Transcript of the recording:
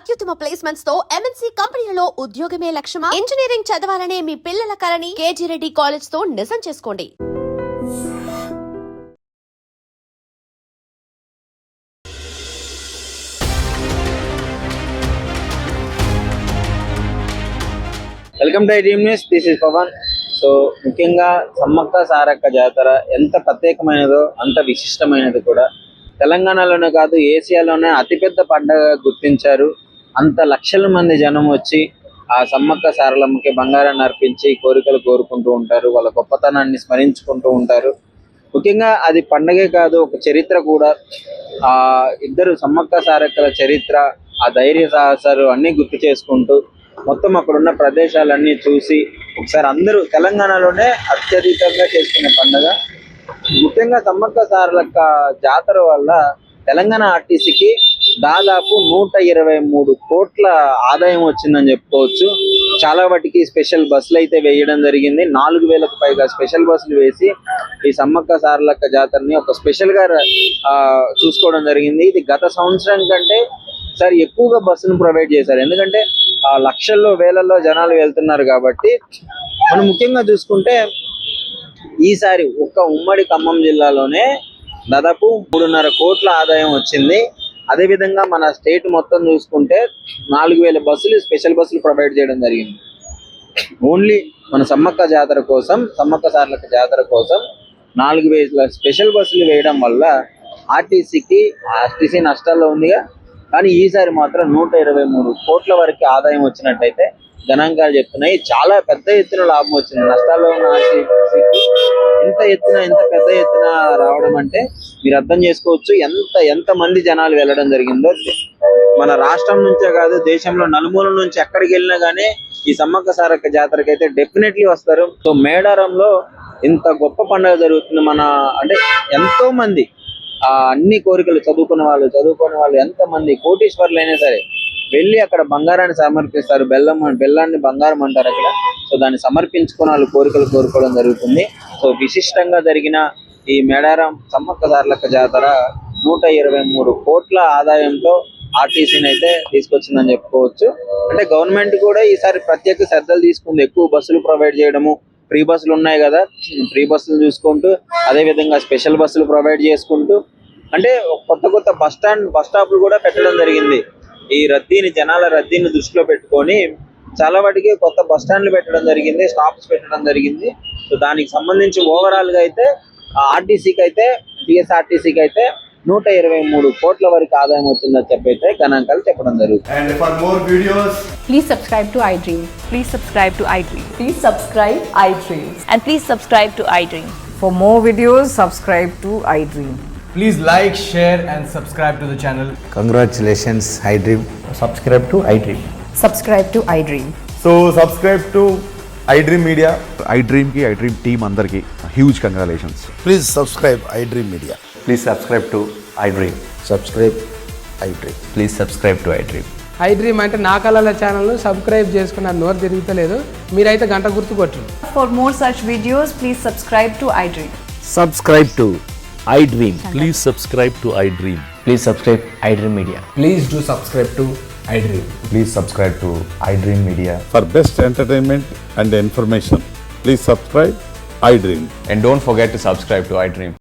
అత్యుత్తమ ప్లేస్మెంట్స్ తో ఎంఎన్సీ కంపెనీలలో ఉద్యోగమే లక్ష్యమా? ఇంజనీరింగ్ చదవాలనే మీ పిల్లల కలని కేజీ రెడ్డి కాలేజ్ తో నిజం చేసుకోండి. Welcome to iDream news. This is Pavan. So ముఖ్యంగా సమ్మక్క సారక్క జాతర ఎంత ప్రత్యేకమైనదో అంత విశిష్టమైనది కూడా. తెలంగాణలోనే కాదు, ఏసియాలోనే అతిపెద్ద పండుగ గుర్తించారు. అంత లక్షల మంది జనం వచ్చి ఆ సమ్మక్క సారలమ్మకి బంగారాన్ని అర్పించి కోరికలు కోరుకుంటూ ఉంటారు. వాళ్ళ గొప్పతనాన్ని స్మరించుకుంటూ ఉంటారు. ముఖ్యంగా అది పండగే కాదు, ఒక చరిత్ర కూడా. ఆ ఇద్దరు సమ్మక్క సారక్కల చరిత్ర, ఆ ధైర్య సాహసాలు అన్ని గుర్తు చేసుకుంటూ మొత్తం అక్కడున్న ప్రదేశాలన్నీ చూసి ఒకసారి అందరూ తెలంగాణలోనే అత్యధికంగా చేసుకునే పండుగ. ముఖ్యంగా సమ్మక్క సారలక్క జాతర వల్ల తెలంగాణ ఆర్టీసీకి దాదాపు 123 కోట్ల ఆదాయం వచ్చిందని చెప్పుకోవచ్చు. చాలా వాటికి స్పెషల్ బస్సులు అయితే వేయడం జరిగింది. 4000కు పైగా స్పెషల్ బస్సులు వేసి ఈ సమ్మక్క సారలక్క జాతరని ఒక స్పెషల్ గా చూసుకోవడం జరిగింది. ఇది గత సంవత్సరం కంటే సార్ ఎక్కువగా బస్సును ప్రొవైడ్ చేశారు. ఎందుకంటే లక్షల్లో వేలల్లో జనాలు వెళ్తున్నారు కాబట్టి. మనం ముఖ్యంగా చూసుకుంటే ఈసారి ఒక్క ఉమ్మడి ఖమ్మం జిల్లాలోనే దాదాపు 3.5 కోట్ల ఆదాయం వచ్చింది. అదేవిధంగా మన స్టేట్ మొత్తం చూసుకుంటే 4000 బస్సులు స్పెషల్ బస్సులు ప్రొవైడ్ చేయడం జరిగింది. ఓన్లీ మన సమ్మక్క జాతర కోసం, సమ్మక్క సారలక్క జాతర కోసం 4000 స్పెషల్ బస్సులు వేయడం వల్ల ఆర్టీసీ నష్టాల్లో ఉందిగా. కానీ ఈసారి మాత్రం 123 కోట్ల వరకు ఆదాయం వచ్చినట్టయితే గణాంకాలు చెప్తున్నాయి. చాలా పెద్ద ఎత్తున లాభం వచ్చింది. నష్టాల్లో ఉన్న ఆర్టీసీకి ఎంత పెద్ద ఎత్తున రావడం అంటే మీరు అర్థం చేసుకోవచ్చు ఎంత మంది జనాలు వెళ్ళడం జరిగిందో. మన రాష్ట్రం నుంచే కాదు, దేశంలో నలుమూల నుంచి ఎక్కడికి వెళ్ళినా కానీ ఈ సమ్మక్క సారక్క జాతరకి అయితే డెఫినెట్లీ వస్తారు. సో మేడారంలో ఇంత గొప్ప పండుగ జరుగుతుంది. అంటే ఎంతో మంది అన్ని కోరికలు చదువుకోని వాళ్ళు ఎంతమంది కోటీశ్వర్లు అయినా సరే వెళ్ళి అక్కడ బంగారాన్ని సమర్పిస్తారు. బెల్లాన్ని బంగారం అంటారు అక్కడ. సో దాన్ని సమర్పించుకుని వాళ్ళు కోరికలు కోరుకోవడం జరుగుతుంది. సో విశిష్టంగా జరిగిన ఈ మేడారం సమ్మక్క సారలక్క జాతర 123 కోట్ల ఆదాయంతో ఆర్టీసీని అయితే తీసుకొచ్చిందని చెప్పుకోవచ్చు. అంటే గవర్నమెంట్ కూడా ఈసారి ప్రత్యేక శ్రద్ధలు తీసుకుంది. ఎక్కువ బస్సులు ప్రొవైడ్ చేయడము, ఫ్రీ బస్సులు ఉన్నాయి కదా, ఫ్రీ బస్సులు చూసుకుంటూ అదేవిధంగా స్పెషల్ బస్సులు ప్రొవైడ్ చేసుకుంటూ అంటే కొత్త బస్ స్టాప్లు కూడా పెట్టడం జరిగింది. ఈ జనాల రద్దీని దృష్టిలో పెట్టుకొని చాలా వాటికి కొత్త బస్ స్టాండ్లు పెట్టడం జరిగింది, స్టాప్స్ పెట్టడం జరిగింది. సో దానికి సంబంధించి ఓవరాల్ గా అయితే టీఎస్ఆర్టీసీకి అయితే 123 కోట్ల వరకు ఆదాయం వచ్చిందని చెప్పైతే గణాంకాలు చెప్పడం జరుగుతుంది. And for more videos, please subscribe to iDream. Please subscribe to iDream. Please subscribe iDream. And please subscribe to iDream. For more videos, subscribe to iDream. please like, share and subscribe to the channel. Congratulations, iDream. Subscribe to iDream. Subscribe to iDream. So subscribe to iDream Media. iDream team అందరికి huge congratulations. Please subscribe iDream Media. Please subscribe to iDream. Subscribe iDream. Please subscribe to iDream. iDream అంటే నా కళల ఛానల్ను subscribe చేసుకున్న నోరు తిరుగుతలేదు. మీరైతే గంట గుర్తు కొట్టండి. For more such videos, please subscribe to iDream. Subscribe to iDream. Please subscribe to iDream. Please subscribe iDream Media. Please do subscribe to iDream. Please subscribe to iDream Media. For best entertainment and information, please subscribe iDream. And don't forget to subscribe to iDream.